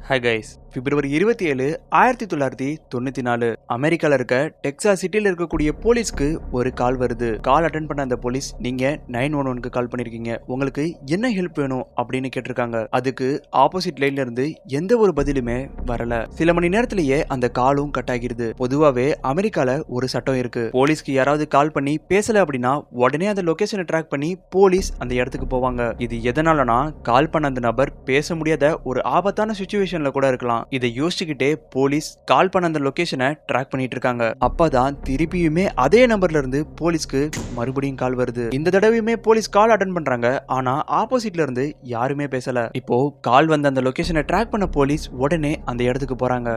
Hi guys, பிப்ரவரி 27, 1994 அமெரிக்கால இருக்க Texas சிட்டில இருக்கக்கூடிய போலீஸ்க்கு ஒரு கால் வருது. கால் அட்டென்ட் பண்ண அந்த போலீஸ், நீங்க 911க்கு கால் பண்ணிருக்கீங்க, உங்களுக்கு என்ன ஹெல்ப் வேணும் அப்படின்னு கேட்டிருக்காங்க. அதுக்கு ஆப்போசிட் லைன்ல இருந்து எந்த ஒரு பதிலுமே வரல. சில மணி நேரத்திலேயே அந்த காலும் கட் ஆகிருது. பொதுவாவே அமெரிக்கால ஒரு சட்டம் இருக்கு, போலீஸ்க்கு யாராவது கால் பண்ணி பேசல அப்படின்னா உடனே அந்த லொகேஷனை ட்ராக் பண்ணி போலீஸ் அந்த இடத்துக்கு போவாங்க. இது எதனாலனா கால் பண்ண அந்த நபர் பேச முடியாத ஒரு ஆபத்தான சிச்சுவேஷன்ல கூட இருக்கலாம். இதை யோசிச்சுக்கிட்டே போலீஸ் கால் பண்ண அந்த லொகேஷனை ட்ராக் பண்ணிட்டு இருக்காங்க. அப்பதான் திருப்பியுமே அதே நம்பர்ல இருந்து போலீஸ்க்கு மறுபடியும் கால் வருது. இந்த தடவையுமே போலீஸ் கால் அட்டென்ட் பண்றாங்க. ஆனா ஆப்போசிட்ல இருந்து யாருமே பேசல. இப்போ கால் வந்த அந்த லொகேஷனை ட்ராக் பண்ண போலீஸ் உடனே அந்த இடத்துக்கு போறாங்க.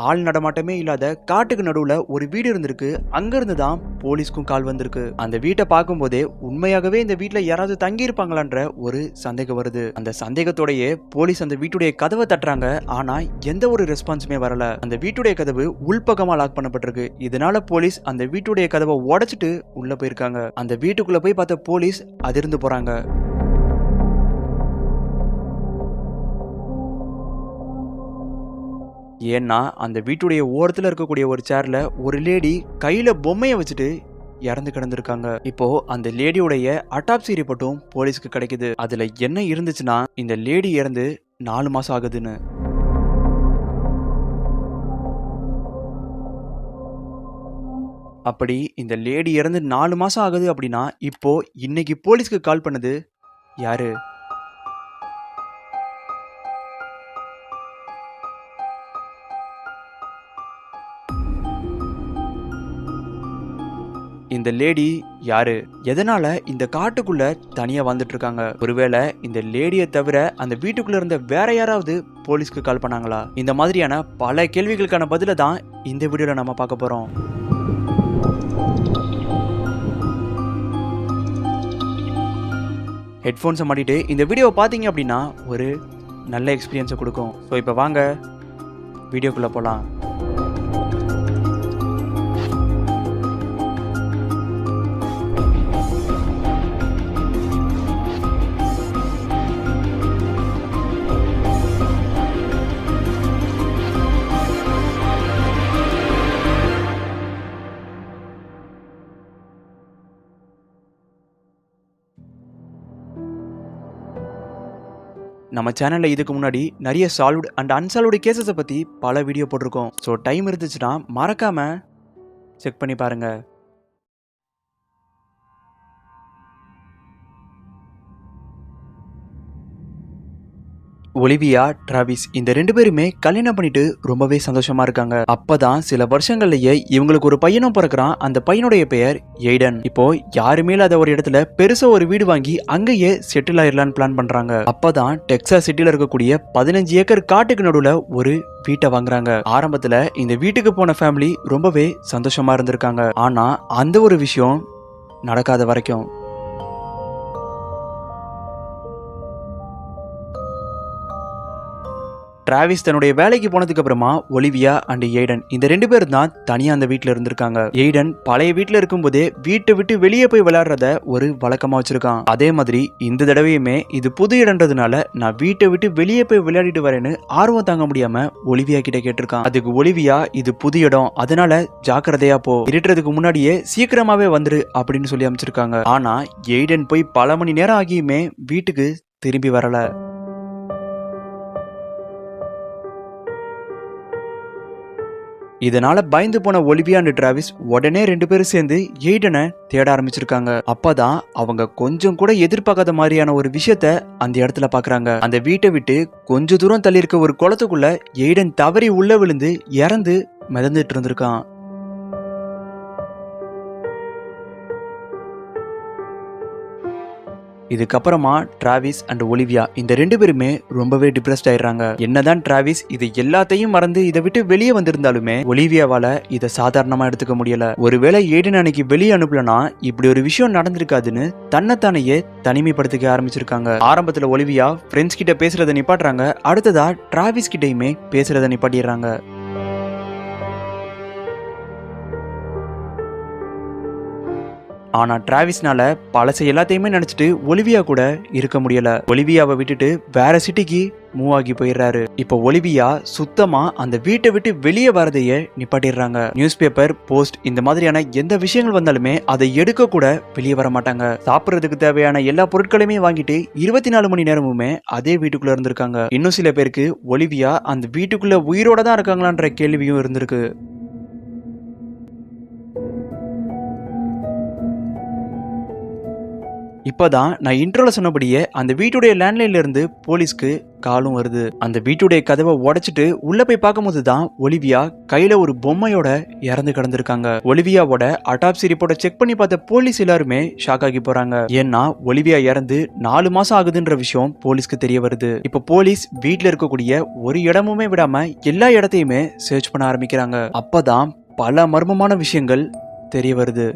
ஆள் நடமாட்டமே இல்லாத காட்டுக்கு நடுவுல ஒரு வீடு இருந்திருக்கு. அங்க இருந்து தான் போலீஸ்க்கும் கால் வந்திருக்கு. அந்த வீட்டை பார்க்கும் போதே உண்மையாகவே இந்த வீட்டுல யாராவது தங்கி இருப்பாங்களான்ற ஒரு சந்தேகம் வருது. அந்த சந்தேகத்தோடயே போலீஸ் அந்த வீட்டுடைய கதவை தட்டுறாங்க. ஆனா எந்த ஒரு ரெஸ்பான்ஸுமே வரல. அந்த வீட்டுடைய கதவு உள்பக்கமா லாக் பண்ணப்பட்டிருக்கு. இதனால போலீஸ் அந்த வீட்டுடைய கதவை உடைச்சிட்டு உள்ள போயிருக்காங்க. அந்த வீட்டுக்குள்ள போய் பார்த்த போலீஸ் அதிர்ந்து போறாங்க. ஏன்னா அந்த வீட்டுடைய ஓரத்துல இருக்கக்கூடிய ஒரு சேர்ல ஒரு லேடி கையில பொம்மைய வச்சுட்டு இறந்து கிடந்திருக்காங்க. இப்போ அந்த லேடியோடைய அட்டாப்சி ரிப்போர்ட்டும் போலீஸ்க்கு கிடைக்குது. அதுல என்ன இருந்துச்சுன்னா, இந்த லேடி இறந்து 4 மாசம் ஆகுதுன்னு. அப்படி இந்த லேடி இறந்து 4 மாசம் ஆகுது அப்படின்னா, இப்போ இன்னைக்கு போலீஸ்க்கு கால் பண்ணது யாரு? இந்த லேடி யாரு? எதனால இந்த காட்டுக்குள்ள தனியா வந்துட்டு இருக்காங்க? ஒருவேளை இந்த லேடியை தவிர அந்த வீட்டுக்குள்ள இருந்த வேற யாராவது போலீஸ்க்கு கால் பண்ணாங்களா? இந்த மாதிரியான பல கேள்விகளுக்கான பதில தான் இந்த வீடியோல நம்ம பார்க்க போறோம். ஹெட்ஃபோன்ஸை மாட்டிட்டு இந்த வீடியோவை பார்த்தீங்க அப்படின்னா ஒரு நல்ல எக்ஸ்பீரியன்ஸை கொடுக்கும். ஸோ இப்போ வாங்க வீடியோக்குள்ள போலாம். நம்ம சேனல்ல இதுக்கு முன்னாடி நிறைய சால்வ்டு அண்ட் அன்சால்வ்டு கேசஸை பற்றி பல வீடியோ போட்டிருக்கோம். ஸோ டைம் இருந்துச்சுன்னா மறக்காம செக் பண்ணி பாருங்க. ஒலிவியா, டிராவிஸ் இந்த 2 பேருமே கல்யாணம் பண்ணிட்டு ரொம்பவே சந்தோஷமா இருக்காங்க. அப்பதான் சில வருஷங்கள்லயே இவங்களுக்கு ஒரு பையனும் பிறக்கிறான். அந்த பையனுடைய பெயர் எய்டன். இப்போ யாருமே இல்லாத ஒரு இடத்துல பெருசா ஒரு வீடு வாங்கி அங்கேயே செட்டில் ஆயிடலான்னு பிளான் பண்றாங்க. அப்பதான் டெக்சாஸ் சிட்டில இருக்கக்கூடிய 15 ஏக்கர் காட்டுக்கு நடுவுல ஒரு வீட்டை வாங்குறாங்க. ஆரம்பத்துல இந்த வீட்டுக்கு போன ஃபேமிலி ரொம்பவே சந்தோஷமா இருந்திருக்காங்க. ஆனா அந்த ஒரு விஷயம் நடக்காத வரைக்கும் டிராவிஸ் தன்னுடைய வேலைக்கு போனதுக்கு அப்புறமா ஒலிவியா அண்ட் எய்டன் இந்த 2 பேரும் தான் தனியா அந்த வீட்டுல இருந்திருக்காங்க. எய்டன் பழைய வீட்டுல இருக்கும்போதே வீட்டை விட்டு வெளியே போய் விளையாடுறத ஒரு வழக்கமா வச்சிருக்கான். அதே மாதிரி இந்த தடவையுமே இது புது இடம்ன்றதுனால நான் வீட்டை விட்டு வெளியே போய் விளையாடிட்டு வரேன்னு ஆர்வம் தாங்க முடியாம ஒலிவியா கிட்ட கேட்டிருக்கான். அதுக்கு ஒலிவியா, இது புது இடம், அதனால ஜாக்கிரதையா போ, இருட்டுறதுக்கு முன்னாடியே சீக்கிரமாவே வந்துரு அப்படின்னு சொல்லி அமைச்சிருக்காங்க. ஆனா எய்டன் போய் பல மணி நேரம் ஆகியுமே வீட்டுக்கு திரும்பி வரல. இதனால பயந்து போன ஒலிவியா அண்ட் டிராவிஸ் உடனே 2 பேரும் சேர்ந்து எய்டனை தேட ஆரம்பிச்சிருக்காங்க. அப்பதான் அவங்க கொஞ்சம் கூட எதிர்பார்க்காத மாதிரியான ஒரு விஷயத்த அந்த இடத்துல பாக்குறாங்க. அந்த வீட்டை விட்டு கொஞ்ச தூரம் தள்ளி இருக்க ஒரு குளத்துக்குள்ள எய்டன் தவறி உள்ள விழுந்து இறந்து மிதந்துட்டு இருந்திருக்கான். இதுக்கப்புறமா டிராவிஸ் அண்ட் ஒலிவியா இந்த 2 பேருமே ரொம்பவே டிப்ரெஸ்ட் ஆயிடுறாங்க. என்னதான் டிராவிஸ் இது எல்லாத்தையும் மறந்து இதை விட்டு வெளியே வந்திருந்தாலுமே ஒலிவியாவால இதை சாதாரணமா எடுத்துக்க முடியல. ஒருவேளை எய்டன் அன்னைக்கு வெளியே அனுப்பலனா இப்படி ஒரு விஷயம் நடந்திருக்காதுன்னு தன்னைத்தானையே தனிமைப்படுத்திக்க ஆரம்பிச்சிருக்காங்க. ஆரம்பத்துல ஒலிவியா ஃப்ரெண்ட்ஸ் கிட்ட பேசுறதை நிப்பாட்டுறாங்க. அடுத்ததா டிராவிஸ் கிட்டையுமே பேசுறதை நிப்பாட்டிடுறாங்க. ஆனா டிராவிஸ்னால பழச எல்லாத்தையுமே நினைச்சிட்டு ஒலிவியா கூட இருக்க முடியல. ஒலிவியாவை விட்டுட்டு வேற சிட்டிக்கு மூவ் ஆகி போயிடுறாரு. இப்போ ஒலிவியா சுத்தமா அந்த வீட்டை விட்டு வெளியே வரதையே நிப்பாட்டிடுறாங்க. நியூஸ் பேப்பர், போஸ்ட் இந்த மாதிரியான எந்த விஷயங்கள் வந்தாலுமே அதை எடுக்க கூட வெளியே வர மாட்டாங்க. சாப்பிடுறதுக்கு தேவையான எல்லா பொருட்களையுமே வாங்கிட்டு 24 மணி நேரமுமே அதே வீட்டுக்குள்ள இருந்திருக்காங்க. இன்னும் சில பேருக்கு ஒலிவியா அந்த வீட்டுக்குள்ள உயிரோட தான் இருக்காங்களான்ற கேள்வியும் இருந்திருக்கு. இப்பதான் நான் இன்ட்ரோல சொன்னபடியே அந்த வீட்டுடைய லேண்ட்லைன்ல இருந்து போலீஸ்க்கு காலும் வருது. அந்த வீட்டுடைய கதவை உடைச்சிட்டு உள்ள போய் பார்க்கும்போது தான் ஒலிவியா கையில ஒரு பொம்மையோட இறந்து கிடந்திருக்காங்க. ஒலிவியாவோட அட்டாப்சி ரிப்போர்ட்டை செக் பண்ணி பார்த்த போலீஸ் எல்லாருமே ஷாக் ஆகி போறாங்க. ஏன்னா ஒலிவியா இறந்து 4 மாசம் ஆகுதுன்ற விஷயம் போலீஸ்க்கு தெரிய வருது. இப்ப போலீஸ் வீட்டுல இருக்கக்கூடிய ஒரு இடமுமே விடாம எல்லா இடத்தையுமே சர்ச் பண்ண ஆரம்பிக்கிறாங்க. அப்பதான் பல மர்மமான விஷயங்கள் தெரிய வருது.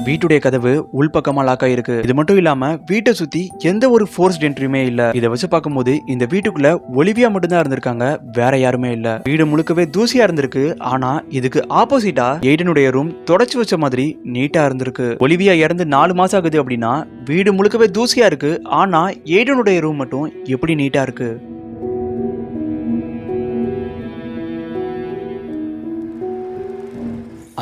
வீட்டுடைய கதவு உள்பக்கமா லாக் ஆயிருக்கு. இது மட்டும் இல்லாம வீட்டை சுத்தி எந்த ஒரு ஃபோர்ஸ்ட் என்ட்ரியுமே இல்ல. இதை வச்சு பார்க்கும்போது இந்த வீட்டுக்குள்ள ஒலிவியா மட்டும்தான் இருந்திருக்காங்க, வேற யாருமே இல்ல. வீடு முழுக்கவே தூசியா இருந்திருக்கு. ஆனா இதுக்கு ஆப்போசிட்டா எய்டனுடைய ரூம் தொடச்சு வச்ச மாதிரி நீட்டா இருந்திருக்கு. ஒலிவியா இறந்து 4 மாசம் ஆகுது அப்படின்னா வீடு முழுக்கவே தூசியா இருக்கு. ஆனா எய்டனுடைய ரூம் மட்டும் எப்படி நீட்டா இருக்கு?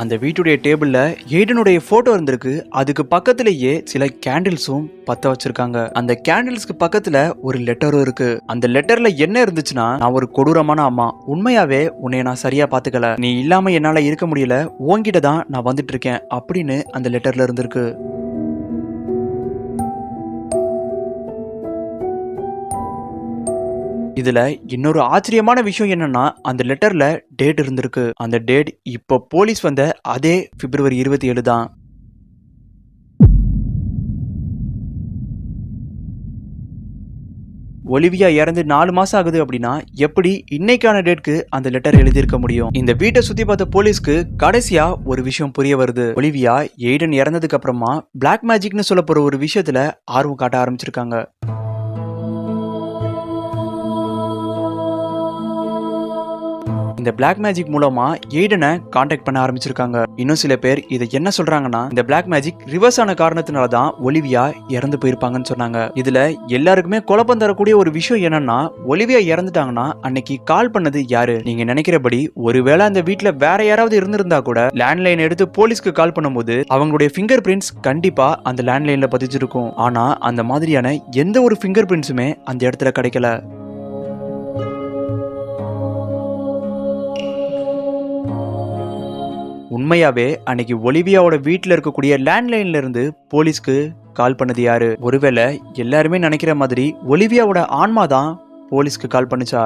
அந்த வீட்டுடைய டேபிள்ல எய்டனுடைய போட்டோ இருந்திருக்கு. அதுக்கு பக்கத்திலேயே சில கேண்டில்ஸும் பத்த வச்சிருக்காங்க. அந்த கேண்டில்ஸ்க்கு பக்கத்துல ஒரு லெட்டரும் இருக்கு. அந்த லெட்டர்ல என்ன இருந்துச்சுன்னா, நான் ஒரு கொடூரமான அம்மா, உண்மையாவே உன்னை நான் சரியா பாத்துக்கல, நீ இல்லாம என்னால இருக்க முடியல, உன்கிட்ட தான் நான் வந்துட்டு இருக்கேன் அப்படின்னு அந்த லெட்டர்ல இருந்திருக்கு. இதுல இன்னொரு ஆச்சரியமான விஷயம் என்னன்னா, அந்த லெட்டர்ல டேட் இருந்திருக்கு. அந்த டேட் இப்போ போலீஸ் வந்த அதே பிப்ரவரி 27 தான். ஒலிவியா இறந்து 4 மாசம் ஆகுது அப்படின்னா எப்படி இன்னைக்கான டேட்க்கு அந்த லெட்டர் எழுதியிருக்க முடியும்? இந்த வீட்டை சுத்தி பார்த்த போலீஸ்க்கு கடைசியா ஒரு விஷயம் புரிய வருது. ஒலிவியா எய்டன் இறந்ததுக்கு அப்புறமா பிளாக் மேஜிக்னு சொல்ல போற ஒரு விஷயத்துல ஆர்வம் காட்ட ஆரம்பிச்சிருக்காங்க. இந்த பிளாக் மேஜிக் மூலமா எய்டனை கான்டாக்ட் பண்ண ஆரம்பிச்சிருக்காங்க. இன்னும் சில பேர் இதை என்ன சொல்றாங்கன்னா, இந்த பிளாக் மேஜிக் ரிவர்ஸ் ஆன காரணத்தினாலதான் ஒலிவியா இறந்து போயிருப்பாங்கன்னு சொன்னாங்க. இதுல எல்லாருக்குமே குழப்பம் தரக்கூடிய ஒரு விஷயம் என்னன்னா, ஒலிவியா இறந்துட்டாங்கன்னா அன்னைக்கு கால் பண்ணது யாரு? நீங்க நினைக்கிறபடி ஒருவேளை அந்த வீட்டுல வேற யாராவது இருந்திருந்தா கூட லேண்ட்லைன் எடுத்து போலீஸ்க்கு கால் பண்ணும்போது அவங்களுடைய ஃபிங்கர் பிரிண்ட்ஸ் கண்டிப்பா அந்த லேண்ட்லைன்ல பதிச்சிருக்கும். ஆனா அந்த மாதிரியான எந்த ஒரு ஃபிங்கர் பிரிண்ட்ஸுமே அந்த இடத்துல கிடைக்கல. உண்மையாவே அன்னைக்கு ஒலிவியாவோட வீட்டுல இருக்கக்கூடிய லேண்ட்லைன்ல இருந்து போலீஸ்க்கு கால் பண்ணது யாரு? ஒருவேளை எல்லாருமே நினைக்கிற மாதிரி ஒலிவியாவோட ஆன்மா தான் போலீஸ்க்கு கால் பண்ணுச்சா?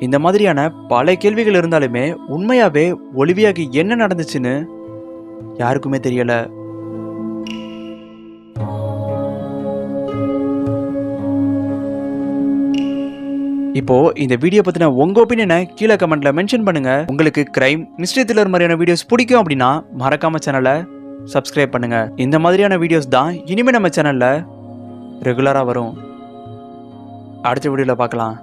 இந்த மாதிரியான பல கேள்விகள் இருந்தாலுமே உண்மையாவே ஒலிவியாக்கு என்ன நடந்துச்சுன்னு யாருக்குமே தெரியல. இப்போ இந்த வீடியோ பத்தின உங்க ஒப்பீனியனை கீழே கமெண்ட்ல மென்ஷன் பண்ணுங்க. உங்களுக்கு கிரைம், மிஸ்ட்ரி த்ரில்லர் மாதிரியான வீடியோஸ் பிடிக்கும் அப்படின்னா மறக்காம சேனலை சப்ஸ்கிரைப் பண்ணுங்க. இந்த மாதிரியான வீடியோஸ் தான் இனிமே நம்ம சேனல்ல ரெகுலரா வரும். அடுத்த வீடியோல பார்க்கலாம்.